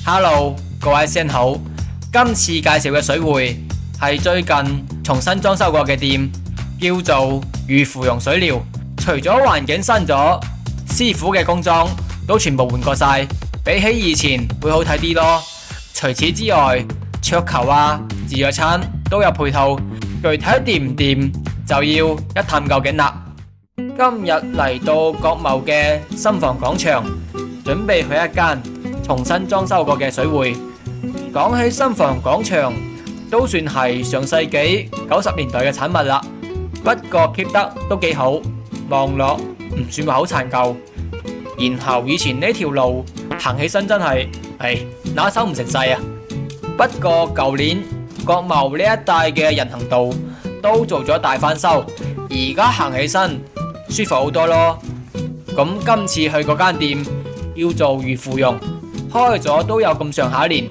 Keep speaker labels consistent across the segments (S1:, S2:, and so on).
S1: Hello，各位師兄好。今次介紹嘅水會係最近重新裝修過嘅店，叫做御芙蓉水療。除咗環境新咗，師傅嘅工裝都全部換過晒，比起以前會好睇啲咯。除此之外，桌球啊、自助餐都有配套，具體掂唔掂就要一探究竟啦。今日嚟到國貿嘅新房廣場，準備去一間重新裝修過嘅水會。講起新房廣場，都算係上世紀90年代嘅產物啦，不過 keep 得都幾好，望落唔算話好殘舊。然後以前呢條路行起身真係拿手唔成勢啊。不過舊年國貿呢一帶嘅人行道都做咗大翻修，而家行起身舒服好多咯。咁今次去嗰間店叫做御芙蓉，開咗都有咁上下年，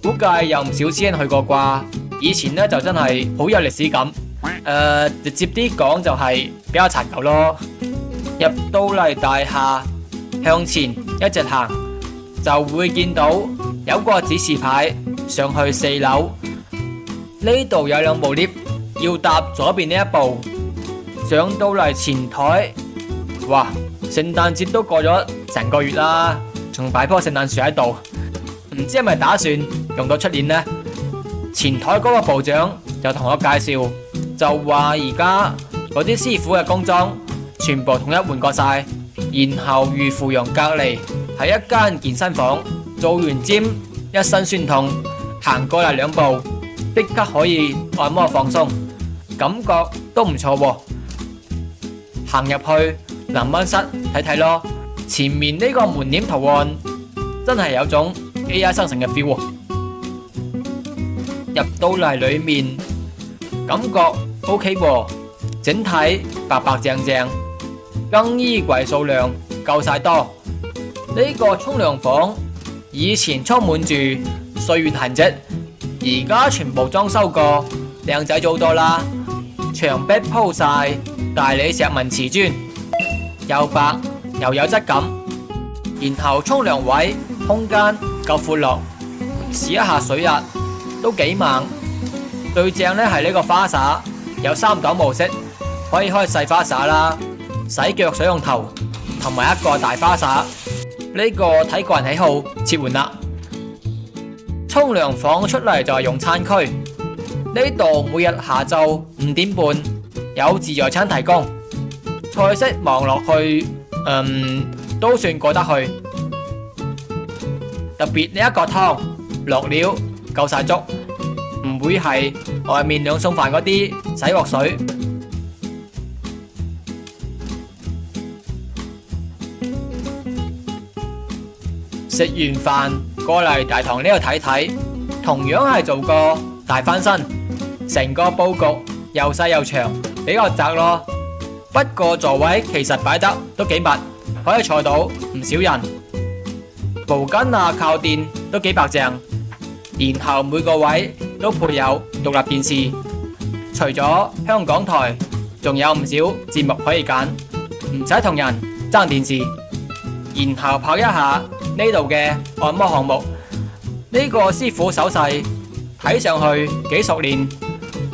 S1: 估計有唔少師兄去過啩。以前呢就真係好有歷史感，直接啲講就係比較殘舊咯。入到嚟大廈，向前一直行就會見到有個指示牌，上去4樓。呢度有2部 lift， 要搭左邊呢一部。上到嚟前台，哇！聖誕節都過咗成個月啦，仲擺棵聖誕樹喺度，唔知係咪打算用到出年呢？前台嗰個部長就同我介紹，就話而家嗰啲師傅嘅工裝全部統一換過晒，然後御芙蓉隔籬係一間健身房，做完 gym 一身酸痛，行過嚟2步，即刻可以按摩放鬆，感覺都唔錯喎。行入去淋溫室睇睇咯，前面呢個門簾圖案真係有種 AI 生成嘅 feel 喎。入到嚟裏面感覺 OK 喎，整體白白淨淨，更衣櫃數量夠晒多。呢個沖涼房以前充滿住歲月痕跡，而家全部裝修過，靚仔咗好多啦。牆壁鋪晒大理石紋瓷磚，又白又有質感。然後沖涼位空間夠闊落，試一下水壓都幾猛。最正呢係呢個花灑，有3檔模式，可以開細花灑啦、洗腳水龍頭同埋一個大花灑。呢個睇個人喜好切換啦。沖涼房出嚟就係用餐區，呢度每日下晝5點半有自助餐提供，菜式望落去都算過得去。特別呢一個湯落料夠晒足，唔會係外面2餸飯嗰啲洗鑊水。食完飯過嚟大堂呢度睇睇，同樣係做過大翻新，成個佈局又細又長，比較窄咯。不過座位其實擺得都幾密，可以坐到唔少人。毛巾啊、靠墊都幾白淨，然後每個位都配有獨立電視。除咗香港台，仲有唔少節目可以揀，唔使同人爭電視。然後拍一下呢度嘅按摩項目，呢個師傅手勢睇上去幾熟練，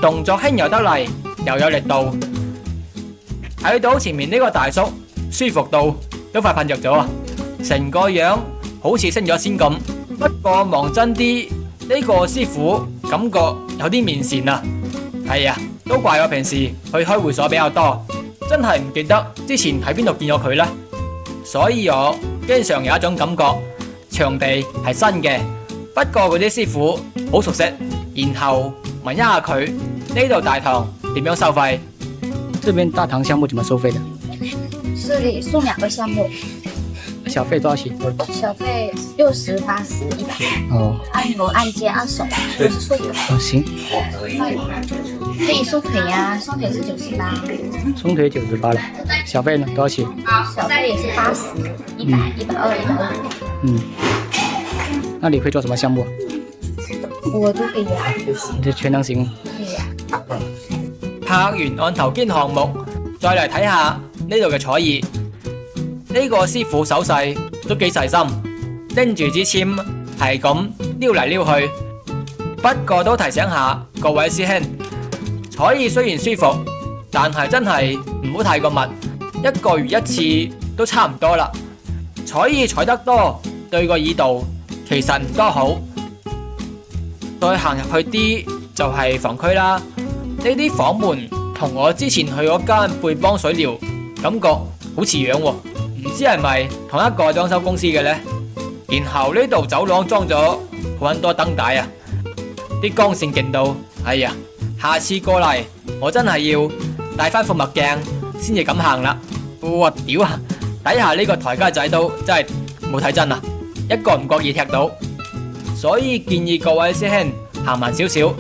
S1: 動作輕柔得嚟又有力度。睇到前面呢個大叔舒服到都快瞓着咗啊！成個樣好似升咗仙咁。不過望真啲，呢個師傅感覺有啲面善啊。係啊，都怪我平時去開會所比較多，真係唔記得之前喺邊度見過佢呢。所以我經常有一種感覺，場地係新嘅，不過嗰啲師傅好熟悉。然後問一下佢呢度大堂點樣收費？
S2: 這邊大堂項目怎麼收費的？
S3: 這裡送2個項目，
S2: 小費多少錢？
S3: 小費60、80、100。
S2: 哦，
S3: 按摩、按肩、按手都是送的。
S2: 哦，行。
S3: 可以鬆腿呀，鬆腿是98。
S2: 鬆腿98了，小費呢？多少錢？
S3: 小費也是80、100、120、150。
S2: 嗯，那你會做什麼項目？
S3: 我都可以啊。
S2: 你這全能型。
S3: 可以啊。
S1: 拍完按頭肩項目，再嚟睇下呢度嘅坐椅。呢個師傅手勢都幾細心，拎住支籤係咁撩嚟撩去。不過都提醒下各位師兄，坐椅雖然舒服，但係真係唔好太過密，一個月一次都差唔多啦。坐椅坐得多，對個耳道其實唔多好。再行入去啲就係房區啦，呢啲房門同我之前去嗰間貝邦水療感覺好似樣喎，唔知係咪同一個裝修公司嘅呢？然後呢度走廊裝咗好多燈帶啊，啲光線勁到，哎呀！下次過嚟我真係要帶翻副墨鏡先至敢行啦。哇屌啊！底下呢個台階仔都真係冇睇真啊，一個唔覺意踢到，所以建議各位師兄行慢少少，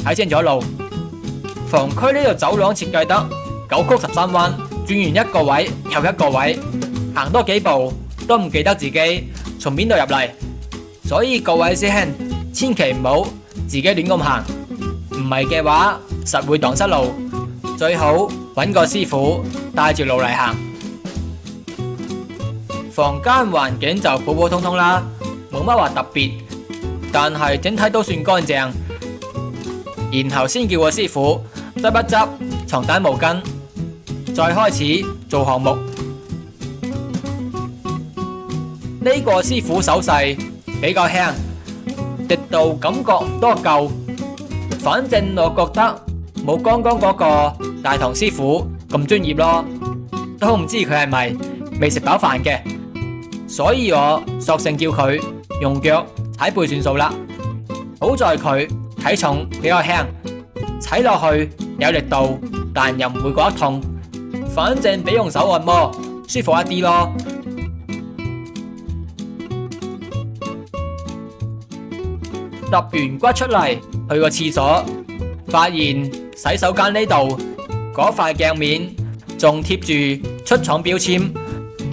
S1: 睇清楚路。房區呢度走廊設計得9曲13彎，轉完一個位又一個位，行多幾步都唔記得自己從邊度入嚟，所以各位師兄千祈唔好自己亂咁行，唔係嘅話實會蕩失路，最好揾個師傅帶住路嚟行。房間環境就普普通通啦，冇乜話特別，但係整體都算乾淨。然後先叫個師傅執一執床單毛巾，再開始做項目。呢個師傅手勢比較輕，力度感覺唔多夠，反正我覺得冇剛剛嗰個大堂師傅咁專業咯，都唔知佢係咪未食飽飯嘅，所以我索性叫佢用腳踩背算數啦。好在佢體重比較輕，踩落去有力度，但又唔會覺得痛，反正比用手按摩舒服一啲咯。揼完骨出嚟，去個廁所，發現洗手間呢度嗰塊鏡面仲貼住出廠標籤，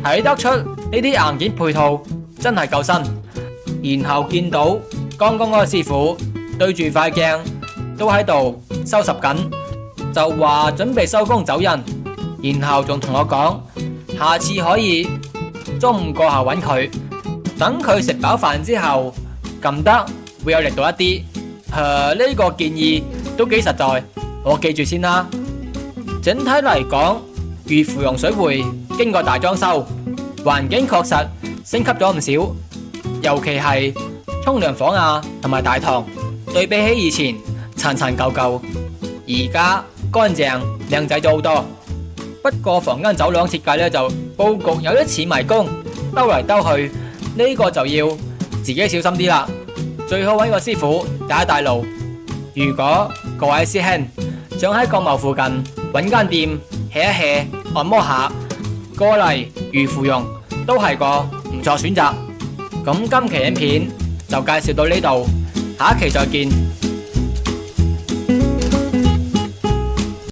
S1: 睇得出呢啲硬件配套真係夠新。然後見到剛剛嗰個師傅對住塊鏡都喺度收拾緊，就話準備收工走人，然後仲同我講下次可以中午過後揾佢，等佢食飽飯之後撳得會有力度一啲。呢個建議都幾實在，我記住先啦。整體嚟講，御芙蓉水匯經過大裝修，環境確實升級咗唔少，尤其係沖涼房啊同埋大堂，對比起以前殘殘舊舊，而家乾淨靚仔咗好多。不過房間走廊設計呢，就佈局有啲似迷宮，兜嚟兜去，呢個就要自己小心啲啦。最好揾個師傅帶一帶路。如果各位師兄想喺國貿附近揾間店 hea 一 hea 按摩下，過嚟御芙蓉都係個唔錯選擇。咁今期影片就介紹到呢度，下一期再見。